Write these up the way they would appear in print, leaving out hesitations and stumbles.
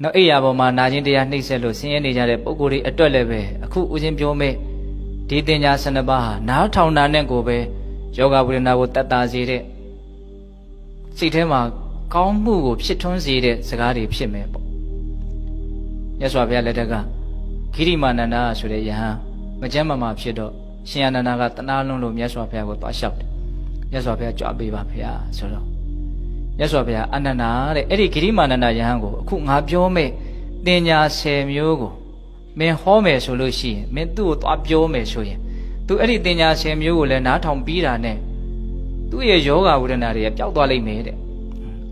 နောက်အိယာပေါ်မှာနာကျင်တရားနှိမ့်ဆက်လို့ဆင်းရဲနေကြတဲ့ပုဂ္ဂိုလ်တွေအတွက်လည်းပဲအခုဦးချင်းပြောမဲ့ဒီတင်ညာ12ပါးဟာနားထောင်တာနဲ့ကိုပဲယောဂဝေဒနာကိုတတ်တာစေတဲ့စိတ်ထဲမှာကောင်းမှုကိုဖြစ်ထွန်းစေတဲ့စကားတွေဖြစ်မယ်ပေါ့မြတ်စွာဘုရားလက်ထက်ကဂိရိမာနန္ဒာဆိုတဲ့ယဟန်မကျမ်းမာဖြစ်တော့ရှင်အနန္ဒာကတနာလုံးလို့မြတ်စွာဘုရားကိုသွားလျှောက်တယ်မြတ်စွာဘုရားကြွပေးပါဖေဟာဆိုတော့မြတ်စွာဘုရားအနန္ဒာတဲ့အဲ့ဒီဂိရိမာနန္ဒာယဟန်ကိုအခုငါပြောမဲ့တင်ညာ10မျိုးကိုမင်းဟောမယ်ဆိုလို့ရှိရင်မင်းသူ့ကိုသွားပြောမယ်ဆိုရင်သူအဲ့ဒီတင်ညာ10မျိုးကိုလည်းနားထောင်ပြီးတာနဲ့သူ့ရဲ့ယောဂဝေဒနာတွေပျောက်သွားလိမ့်မယ်တဲ့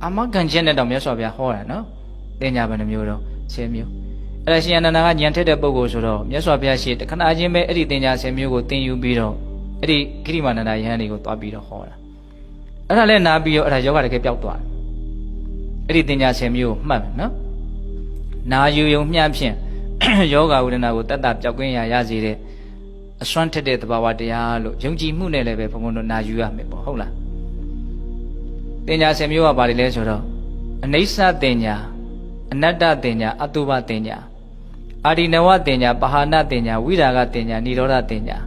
အာမခံချက်နဲ့တော့မြတ်စွာဘုရားဟောတာနော်တင်ညာဘယ်နှမျိုးတော့10မျိုးအဲ့ဒါရှင်အနန္ဒာကညံထက်တဲ့ပုဂ္ဂိုလ်ဆိုတော့မြတ်စွာဘုရားရှိတခဏချင်းပဲအဲ့ဒီတင်ညာ10မျိုးကိုသင်ယူပြီးတော့အဲ့ဒီဂိရိမာနန္ဒာယဟန်တွေကိုသွားပြီးတော့ဟောတာအဲ့ဒါလည်းနားပြီးတော့အဲ့ဒါယောဂတကယ်ပျောက်သွားတယ်အဲ့ဒီတင်ညာ10မျိုးကိုမှတ်မယ်နော်နာယူယုံမျှဖြင့်ယောဂဝေဒနာကိုတတ်တာပျောက်ကွင်းရစေတဲ့အစွမ်းထက်တဲ့သဘာဝတရားလို့ယုံကြည်မှုနဲ့လည်းပဲဘုံဘုံတို့နာယူရမယ်ပေါ့ဟုတ်လားတင်ညာ10မျိုးကဘာတွေလဲဆိုတော့အနိစ္စတင်ညာအနတ္တတင်ညာအတုပတင်ညာအာဒီနဝတင်ညာပဟာနတင်ညာဝိရာဂတင်ညာនិရောဓတင်ညာ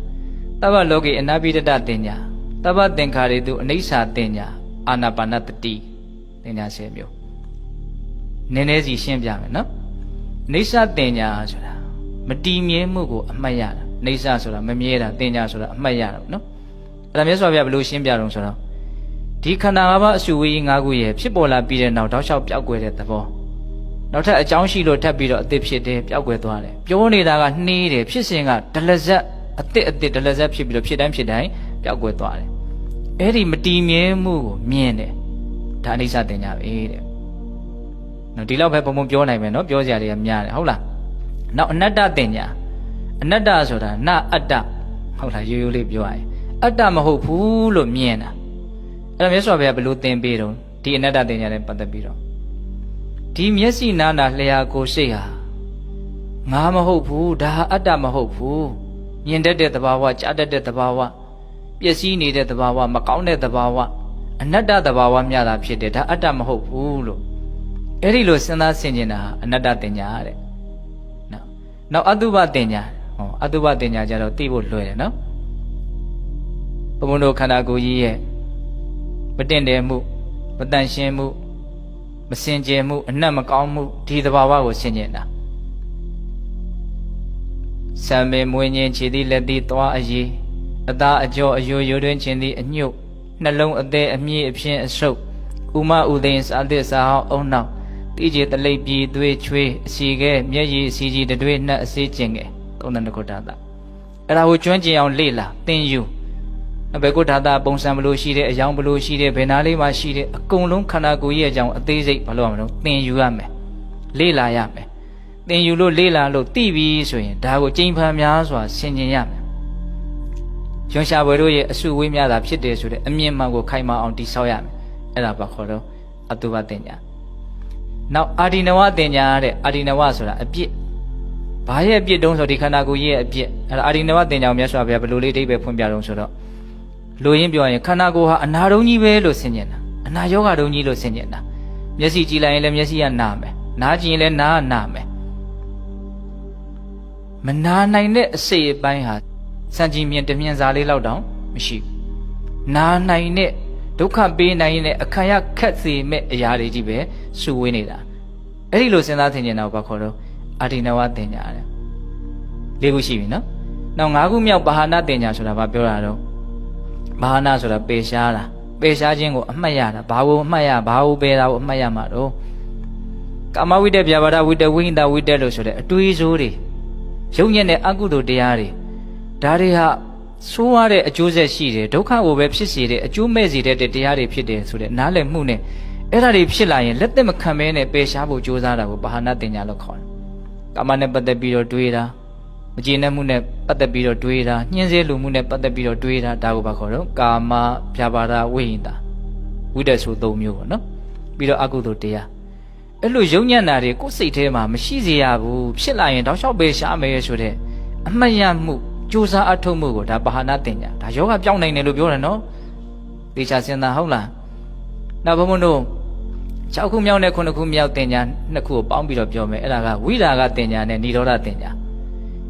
သဗ္ဗလောကိအနာပိတတတင်ညာသဗ္ဗသင်္ခါရေတုအနိစ္စတင်ညာအာနာပါနတတိတင်ညာ10မျိုးနည်းနည်းစီရှင်းပြမယ်နော်အိဋ္ဌတင်ညာဆိုတာမတည်မြဲမှုကိုအမှတ်ရတာအိဋ္ဌဆိုတာမမြဲတာတင်ညာဆိုတာအမှတ်ရတာနော်အဲ့ဒါမြတ်စွာဘုရားဘယ်လိုရှင်းပြတော့ဆိုတော့ဒီခန္ဓာ၅ပါးအစုဝေးကြီး၅ခုရဲ့ဖြစ်ပေါ်လာပြီးတဲ့နောက်တောက်လျှောက်ပျောက်ကွယ်တဲ့သဘောနောက်ထပ်အကြောင်းရှိလို့ထပ်ပြီးတော့အသစ်ဖြစ်တယ်ပျောက်ကွယ်သွားတယ်ပြောနေတာကနှေးတယ်ဖြစ်စဉ်ကဒလဇက်အသစ်ဒလဇက်ဖြစ်ပြီးတော့ဖြစ်တိုင်းပျောက်ကွယ်သွားတယ်အဲ့ဒီမတည်မြဲမှုကိုမြင်တယ်ဒါအိဋ္ဌတင်ညာပဲတဲ့နော်ဒီလောက်ပဲပုံပြောနိုင်မယ်နော်ပြောစရာတွေကများတယ်ဟုတ်လားနောက်အနတ္တတင်ညာအနတ္တဆိုတာနအတ္တဟုတ်လားရိုးရိုးလေးပြောရရင်အတ္တမဟုတ်ဘူးလို့မြင်တာအဲ့ဒါမြတ်စွာဘုရားဘယ်လိုသင်ပေးတော့ဒီအနတ္တတင်ညာနဲ့ပတ်သက်ပြီးတော့ဒီမျက်စိနာနာလျှာကိုယ်စိတ်ဟာငါမဟုတ်ဘူးဒါဟာအတ္တမဟုတ်ဘူးမြင်တတ်တဲ့သဘာဝကြားတတ်တဲ့သဘာဝပျက်စီးနေတဲ့သဘာဝမကောင်းတဲ့သဘာဝအနတ္တသဘာဝမျှတာဖြစ်တယ်ဒါအတ္တမဟုတ်ဘူးလို့အဲ့ဒီလိုစဉ်းစားဆင်ခြင်တာအနတ္တတင်ညာတဲ့နောက်အတုပတင်ညာအတုပတင်ညာကြတော့သိဖို့လွယ်တယ်နော်ဘုံဘုံတို့ခန္ဓာကိုယ်ကြီးရဲ့မတင့်တယ်မှုမတန်ရှင်းမှုမစင်ကြယ်မှုအနတ်မကောင်းမှုဒီသဘာဝကိုဆင်ခြင်တာဆံမေမွေးငင်းခြေသည်လက်သည်သွားအည်အသားအကျော်အယိုယိုတွင်ခြင်းသည်အညှို့နှလုံးအသေးအမြင့်အဖြင့်အဆုပ်ဥမဥသိန်းစာသစ္စာဟောင်းအုံနောက်တိကျတလိပ်ပြည်သွေးချွေးအစီကဲမျက်ရည်အစီကြီးတွေနှက်အစေးကျင်ကဲသုံးတဲ့ကုဋ္ဌာတအဲ့ဒါကိုကျွမ်းကျင်အောင်လေ့လာသင်ယူဘယ်ကုဋ္ဌာတပုံစံဘလို့ရှိတဲ့အယောင်ဘလို့ရှိတဲ့ဘယ်နာလေးမှာရှိတဲ့အကုန်လုံးခန္ဓာကိုယ်ရဲ့အကြောင်းအသေးစိတ်ဘာလို့ရမလို့သင်ယူရမယ်လေ့လာရမယ်သင်ယူလို့လေ့လာလို့သိပြီဆိုရင်ဒါကိုကြိမ်ဖန်များစွာဆင်ခြင်ရမယ်ကျွန်းရှာဘွယ်တို့ရဲ့အစုဝေးများတာဖြစ်တယ်ဆိုတဲ့အမြင်မှန်ကိုခိုင်မာအောင်တည်ဆောက်ရမယ်အဲ့ဒါဘာခေါ်တော့အတုပတင်ညာနောက်အာဒီနဝတင်ညာတဲ့အာဒီနဝဆိုတာအပြစ်ဘာရဲ့အပြစ်တုံးဆိုဒီခန္ဓာကိုယ်ရဲ့အပြစ်အဲ့ဒါအာဒီနဝတင်ညာကိုမြတ်စွာဘုရားဘယ်လိုလေးအဓိပ္ပာယ်ဖွင့်ပြတော့ဆိုတော့လူရင်းပြောရင်ခန္ဓာကိုယ်ဟာအနာတုံးကြီးပဲလို့ဆင်ခြင်တာအနာယောဂတုံးကြီးလို့ဆင်ခြင်တာမျက်စိကြည့်လိုက်ရင်လည်းမျက်စိကနာမယ်နားကြည့်ရင်လည်းနားကနာမယ်မနာနိုင်တဲ့အစိတ်အပိုင်းဟာစံကြည်မြင်တမြင်စာလေးလောက်တောင်မရှိဘူးနာနိုင်တဲ့ဒုက္ခပေးနိုင်တဲ့အခါရခက်စေမဲ့အရာတွေကြီးပဲစုဝေးနေတာအဲ့ဒီလိုစဉ်းစားသင်ကျင်တော့ဘာခေါ်တော့အာဒီနဝတင်ညာတဲ့၄ခုရှိပြီနော်နောက်၅ခုမြောက်ပါဟာနာတင်ညာဆိုတာဘာပြောတာတော့ဘာဟာနာဆိုတာပေရှားတာပေရှားခြင်းကိုအမှတ်ရတာဘာကိုအမှတ်ရဘာကိုပေတာကိုအမှတ်ရမှာတော့ကာမဝိတ္တဗျာပါဒဝိတ္တဝိဟိတဝိတ္တလို့ဆိုတဲ့အတွေးစိုးတွေယုံညံ့တဲ့အကုသိုလ်တရားတွေဒါတွေဟာဆိုးရတဲ့အကျိုးဆက်ရှိတယ်ဒုက္ခကိုပဲဖြစ်စေတဲ့အကျိုးမဲ့စေတဲ့တရားတွေဖြစ်တယ်ဆိုတဲ့နားလည်မှုနဲ့အဲ့ဒါတွေဖြစ်လာရင်လက်သက်မခံမဲနဲ့ပယ်ရှားဖို့ကြိုးစားတာကိုပါဟာနာတင်ညာလို့ခေါ်တယ်ကာမနဲ့ပတ်သက်ပြီးတော့တွေးတာမကျေနပ်မှုနဲ့ပတ်သက်ပြီးတော့တွေးတာညှင်းဆဲလူမှုနဲ့ပတ်သက်ပြီးတော့တွေးတာဒါကိုဘာခေါ်တော့ကာမဗျာပါဒဝိဟိတဝိတ္တဆို၃မျိုးပေါ့နော်ပြီးတော့အကုသိုလ်တရားအဲ့လိုယုံညံ့တာတွေကိုယ်စိတ်ထဲမှာမရှိစေရဘူးဖြစ်လာရင်တောက်လျှောက်ပယ်ရှားမယ်ဆိုတဲ့အမှတ်ရမှုကြိုးစားအထောက်မှုကိုဒါပါဟာနာတင်ညာဒါယောဂပြောင်းနိုင်တယ်လို့ပြောတယ်နော်တေချာစင်သာဟုတ်လားနောက်ဘုံဘုံတို့ 6ခုမြောက်နဲ့9ခုမြောက်တင်ညာ2ခုကိုပေါင်းပြီးတော့ပြောမယ်အဲ့ဒါကဝိရာဂတင်ညာနဲ့និရောဓတင်ညာ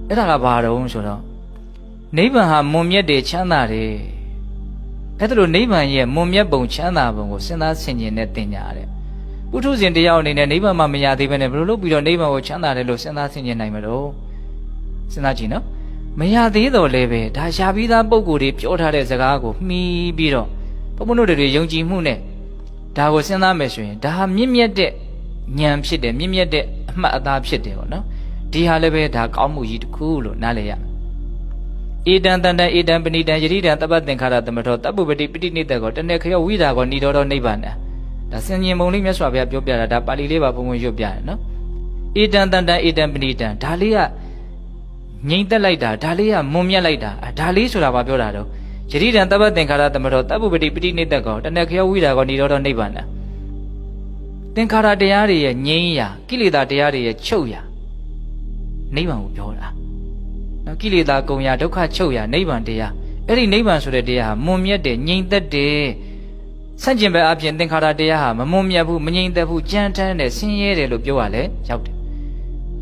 အဲ့ဒါကဘာတုံးဆိုတော့နိဗ္ဗာန်ဟာမွန်မြတ်တယ်ချမ်းသာတယ်အဲ့ဒါလိုနိဗ္ဗာန်ရဲ့မွန်မြတ်ပုံချမ်းသာပုံကိုစဉ်းစားဆင်ခြင်တဲ့တင်ညာတဲ့ပုထုဇဉ်တယောက်အနေနဲ့နိဗ္ဗာန်မှာမရသေးဘဲနဲ့ဘယ်လိုလုပ်ပြီးတော့နိဗ္ဗာန်ကိုချမ်းသာတယ်လို့စဉ်းစားဆင်ခြင်နိုင်မလို့စဉ်းစားကြည့်နော်မရသေးတော့လည်းပဲဒါရှားပြီးသားပုံကိုယ်တွေပြောထားတဲ့စကားကိုမှီပြီးတော့ဘုန်းဘုန်းတို့တွေယုံကြည်မှုနဲ့ဒါကိုစဉ်းစားမယ်ဆိုရင်ဒါဟာမြင့်မြတ်တဲ့ဉာဏ်ဖြစ်တယ်မြင့်မြတ်တဲ့အမှတ်အသားဖြစ်တယ်ပေါ့နော်ဒီဟာလည်းပဲဒါကောင်းမှုကြီးတစ်ခုလို့နားလည်ရမယ်ဧတံတန္တံဧတံပဏိတံယတိတံတပ္ပသင်္ခါရသမထောတပ္ပပတိပဋိနိတကောတဏ္ဍခယောဝိဒါကောဏိရောဓနိဗ္ဗာန်ဒါဆင်ញင်ပုံလေးမြတ်စွာဘုရားပြောပြတာဒါပါဠိလေးပါဘုံဘုံရွတ်ပြတယ်နော်ဧတံတန္တံဧတံပဏိတံဒါလေးကငြိမ့်သက်လိုက်တာဒါလေးကမွန်မြတ်လိုက်တာဒါလေးဆိုတာဘာပြောတာတော့ယတိတံတပ္ပသင်္ခါရသမထောတပ္ပပတိပဋိနိတကောတဏ္ဍခယောဝိဒါကောဏိရောဓနိဗ္ဗာန်သင်္ခါရတရားတွေရဲ့ငြိမ်းရာကိလေသာတရားတွေရဲ့ချုပ်ရာနိဗ္ဗာန်ကိုပြောတာနော်ကိလေသာကုန်ရာဒုက္ခချုပ်ရာနိဗ္ဗာန်တရားအဲ့ဒီနိဗ္ဗာန်ဆိုတဲ့တရားဟာမွန်မြတ်တယ်ငြိမ်သက်တယ်ဆန့်ကျင်ဘက်အပြင်သင်္ခါရတရားဟာမမွန်မြတ်ဘူးမငြိမ်သက်ဘူးကြမ်းတမ်းတယ်ဆင်းရဲတယ်လို့ပြောရလဲရောက်တယ်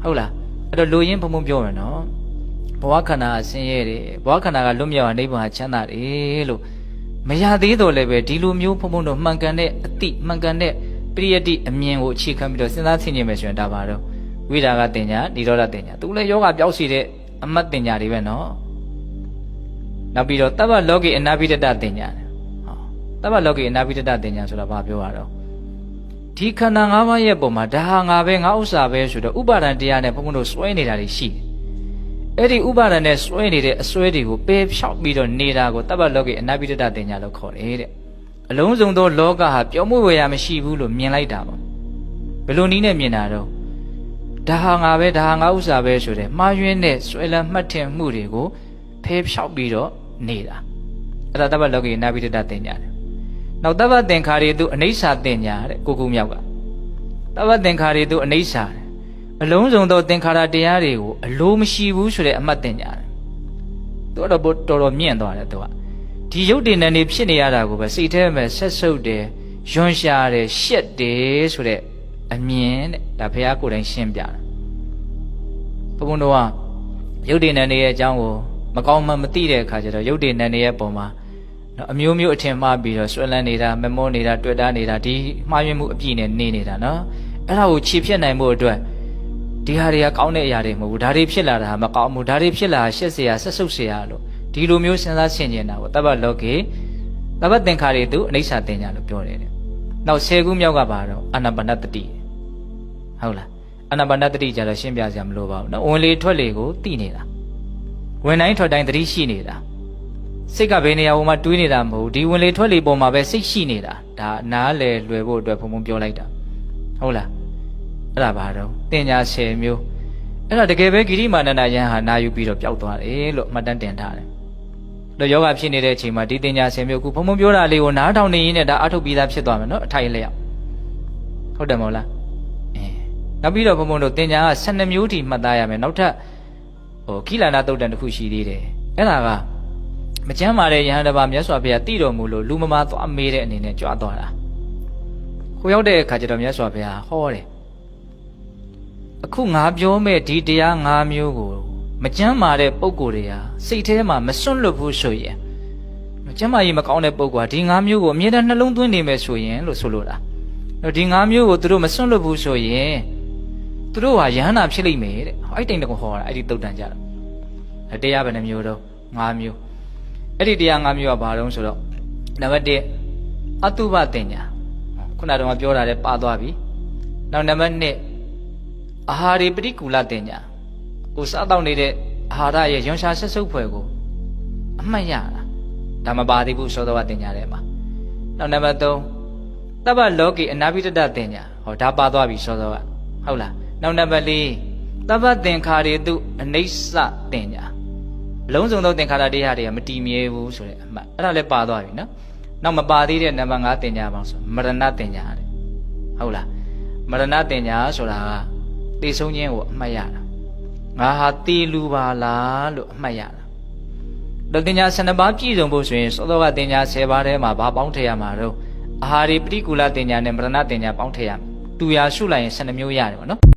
ဟုတ်လားအဲ့တော့လူရင်းဘုံဘုံပြောမယ်နော်ဘဝခန္ဓာဆင်းရဲတယ်ဘဝခန္ဓာကလွတ်မြောက်အောင်နိဗ္ဗာန်ချမ်းသာတယ်လို့မရသေးတော့လည်းပဲဒီလိုမျိုးဘုံဘုံတို့မှန်ကန်တဲ့အတိမှန်ကန်တဲ့ပရိယတ္တိအမြင်ကိုအခြေခံပြီးတော့စဉ်းစားသိနေမယ်ဆိုရင်ဒါပါတော့ဝိရာဂတင်ညာនិရောဓတင်ညာသူလည်းယောဂပြောက်စီတဲ့အမတ်တင်ညာတွေပဲနော်နောက်ပြီးတော့တပ္ပလောကိအနာဘိဒတတင်ညာဟောတပ္ပလောကိအနာဘိဒတတင်ညာဆိုတာဘာပြောရတော့ဒီခန္ဓာ၅ပါးရဲ့ပုံမှာဒါဟာငါပဲငါဥစ္စာပဲဆိုတော့ဥပါဒံတရားနဲ့ဘုန်းဘုန်းတို့စွဲနေတာတွေရှိတယ်အဲ့ဒီဥပါဒံနဲ့စွဲနေတဲ့အစွဲတွေကိုပယ်ဖြောက်ပြီးတော့နေတာကိုတပ္ပလောကိအနာဘိဒတတင်ညာလို့ခေါ်တယ်တဲ့အလုံးစုံသောလောကဟာပြောမှုဝေရမရှိဘူးလို့မြင်လိုက်တာပေါ့ဘယ်လိုနည်းနဲ့မြင်တာတော့ဒါဟာငါပဲဒါဟာငါဥစ္စာပဲဆိုတဲ့မှားယွင်းတဲ့ဆွဲလန်းမှတ်ထင်မှုတွေကိုဖယ်ဖြောက်ပြီးတော့နေတာအဲ့ဒါတပ္ပလောကိနာဘိဒတတင်ညာတယ်နောက်တပ္ပသင်္ခါရေသူအနိစ္စတင်ညာတဲ့ကိုကူမြောက်ကတပ္ပသင်္ခါရေသူအနိစ္စတယ်အလုံးစုံသောသင်္ခါရတရားတွေကိုအလိုမရှိဘူးဆိုတဲ့အမှတ်တင်ညာတယ်သူကတော့တော်တော်မြင့်သွားတယ်သူကဒီရုပ်တည်နေဖြစ်နေရတာကိုပဲစိတ်ထဲမှာဆက်ဆုပ်တယ်ယွန်းရှားတယ်ရှက်တယ်ဆိုတဲ့အမြင်တဲ့ဒါဘုရားကိုယ်တိုင်ရှင်းပြတာဘုန်းဘုန်းတို့ကရုပ်တည်နေရဲ့အကြောင်းကိုမကောင်းမှမသိတဲ့အခါကျတော့ရုပ်တည်နေရဲ့ပုံမှာနော်အမျိုးမျိုးအထင်မှားပြီးတော့ဆွဲလန်းနေတာမမောနေတာတွေ့တာနေတာဒီမှားယွင်းမှုအပြည့်နဲ့နေနေတာနော်အဲ့ဒါကိုခြေဖြတ်နိုင်မှုအတွက်ဒီဟာတွေကကောင်းတဲ့အရာတွေမဟုတ်ဘူးဒါတွေဖြစ်လာတာမကောင်းဘူးဒါတွေဖြစ်လာရှက်เสียဆက်ဆုပ်เสียလို့ဒီလိုမျိုးစဉ်းစားဆင်ခြင်တာကိုတပ္ပလောကေတပ္ပသင်္ခါရေသူအနိစ္စတင်ညာလို့ပြောတယ်တဲ့နောက်10ခုမြောက်ကပါတော့အာနာပါနတတိဟုတ်လားအာနာပါနတတိကြတော့ရှင်းပြစရာမလိုပါဘူးနော်ဝင်လေထွက်လေကိုသိနေတာဝင်တိုင်းထွက်တိုင်းသတိရှိနေတာစိတ်ကဘယ်နေရာမှာတွေးနေတာမဟုတ်ဒီဝင်လေထွက်လေပုံမှာပဲစိတ်ရှိနေတာဒါနားလေလွယ်ဖို့အတွက်ဘုံဘုံပြောလိုက်တာဟုတ်လားအဲ့ဒါပါတော့တင်ညာ10မျိုးအဲ့ဒါတကယ်ပဲဂိရိမာနန္ဒယံဟာနာယူပြီးတော့ပျောက်သွားတယ်လို့မှတ်တမ်းတင်ထားတယ်တော့ယောဂဖြစ်နေတဲ့အချိန်မှာဒီတင်ညာ10မျိုးခုဘုံဘုံပြောတာလေးကိုနားထောင်နေရင်းနဲ့ဒါအထုတ်ပြီးသားဖြစ်သွားမယ်နော်အထိုင်လျောက်ဟုတ်တယ်မဟုတ်လားနောက်ပြီးတော့ဘုံဘုံတို့တင်ညာက12မျိုးထိမှတ်သားရမယ်နောက်ထပ်ခိလန္ဒသုတ်တန်တစ်ခုရှိသေးတယ်အဲ့ဒါကမကျမ်းမာတဲ့ယဟန်တစ်ပါးမြတ်စွာဘုရားတည်တော်မူလို့လူမမာသွားမေးတဲ့အနေနဲ့ကြွားသွားတာကိုရောက်တဲ့အခါကျတော့မြတ်စွာဘုရားဟောတယ်အခုငါပြောမဲ့ဒီတရား5မျိုးကိုမကျမ်းမာတဲ့ပုဂ္ဂိုလ်တွေဟာစိတ်ထဲမှာမစွန့်လွတ်ဘူးဆိုရင်ကျမ်းမာရေးမကောင်းတဲ့ပုဂ္ဂိုလ်ဟာဒီ5မျိုးကိုအမြဲတမ်းနှလုံးသွင်းနေမယ်ဆိုရင်လို့ဆိုလိုတာဒီ5မျိုးကိုသူတို့မစွန့်လွတ်ဘူးဆိုရင်သူတို့ဟာယဟန္တာဖြစ်လိမ့်မယ်တဲ့အဲ့တိန်တကောဟောတာအဲ့ဒီတုတ်တန်ကြတာတရားဘယ်နှမျိုးတော့5မျိုးအဲ့ဒီတရား5မျိုးကဘာတုံးဆိုတော့နံပါတ်1အတုပတင်ညာခုနကတော့ပြောတာလည်းပါသွားပြီနောက်နံပါတ်2အာဟာရိပရိကူလတင်ညာကိုစားတော့နေတဲ့အာဟာရရဲ့ရွန်ရှာဆက်ဆုပ်ဖွယ်ကိုအမှတ်ရတာဒါမပါသေးဘူးသောတော်တင်ညာထဲမှာနောက်နံပါတ်3တပ္ပလောကိအနာဘိတတတင်ညာဟောဒါပါသွားပြီသောတော်ကဟုတ်လားနောက်နံပါတ်4တပ္ပသင်္ခါရေတုအနိစ္စတင်ညာလုံးစုံသောသင်္ခါရတရားတွေကမတည်မြဲဘူးဆိုတဲ့အမှတ်အဲ့ဒါလည်းပါသွားပြီနော်နောက်မပါသေးတဲ့နံပါတ်5တင်ညာပေါင်းဆိုမရဏတင်ညာတဲ့ဟုတ်လားမရဏတင်ညာဆိုတာကသိဆုံးခြင်းကိုအမှတ်ရတာငါဟာတည်လူပါလားလို့အမှတ်ရတာတော့တင်ညာ12ပါးပြည့်စုံဖို့ဆိုရင်သောတော်ကတင်ညာ10ပါးထဲမှာဘာပေါင်းထည့်ရမှာတော့ အာဟာရီပရိကူလတင်ညာနဲ့မရဏတင်ညာပေါင်းထည့်ရမယ်တူရာရှုလိုက်ရင်12မျိုးရတယ်ပေါ့နော်